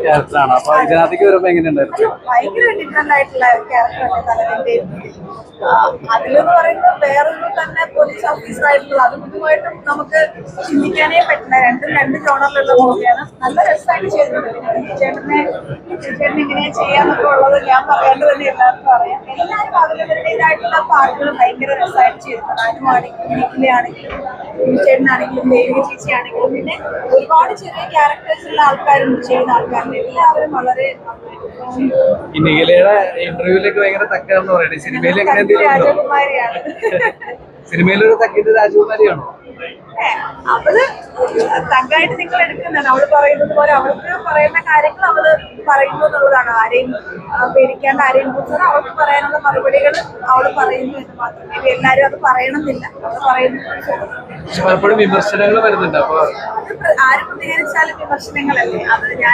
ക്യാരക്ടറാണ്. അപ്പൊ ഇതിനകത്തേക്ക് വരുമ്പോ എങ്ങനെയുണ്ടായിരുന്നു? ഭയങ്കര ഡിഫറെന്റ് ആയിട്ടുള്ള ക്യാരക്ടറാണ് തലവന്റെ. അതിലെന്ന് പറയുന്നത് വേറൊരു തന്നെ പോലീസ് ഓഫീസർ ആയിട്ടുള്ള അതും ഇതുമായിട്ടും നമുക്ക് ചിന്തിക്കാനേ പറ്റില്ല. രണ്ട് ജോണറിലുള്ള മൂവിയാണ്. നല്ല രസമായിട്ട് ചെയ്തിട്ടുണ്ട്. ചേട്ടനെ ഇങ്ങനെ ചെയ്യാന്നൊക്കെ ഉള്ളത് ഞാൻ പറയാണ്ട് തന്നെ എല്ലാവർക്കും അറിയാം. എല്ലാവരും അവരവരുടേതായിട്ടുള്ള പാട്ടുകൾ ഭയങ്കര രസമായിട്ട് ചെയ്തിട്ടുണ്ട്. അനുവാണെങ്കിലും നിഖിലയാണെങ്കിലും ചേട്ടനാണെങ്കിലും ദേവിക ചേച്ചിയാണെങ്കിലും പിന്നെ ഒരുപാട് ചെറിയ ക്യാരക്ടേഴ്സ് ഉള്ള ആൾക്കാരും ചെയ്യുന്ന ആൾക്കാരും എല്ലാവരും വളരെ ഈ നിഖിലയുടെ ഇന്റർവ്യൂലേക്ക് ഭയങ്കര തക്കാന്ന് പറയുന്നത് സിനിമയിൽ എങ്ങനെ രാജകുമാരിയാണ്. സിനിമയിലൊരു തക്കിന്റെ രാജകുമാരിയാണോ? അവള് തങ്കായിട്ട് നിങ്ങൾ എടുക്കുന്നതാണ്. അവള് പറയുന്നത് പോലെ അവൾക്ക് പറയുന്ന കാര്യങ്ങൾ അവള് പറയുന്നു എന്നുള്ളതാണ്. ആരെയും പേടിക്കാണ്ട് ആരെയും കുറിച്ചാണ് അവൾക്ക് പറയാനുള്ള മറുപടികൾ അവള് പറയുന്നു എന്ന് മാത്രമേ. എല്ലാരും അത് പറയണമെന്നില്ല. അവള് പറയുന്നു. പക്ഷെ പലപ്പോഴും വിമർശനങ്ങൾ വരുന്നുണ്ട്. അപ്പൊ അത് ആര് പ്രതികരിച്ചാലും വിമർശനങ്ങളല്ലേ. അത് ഞാൻ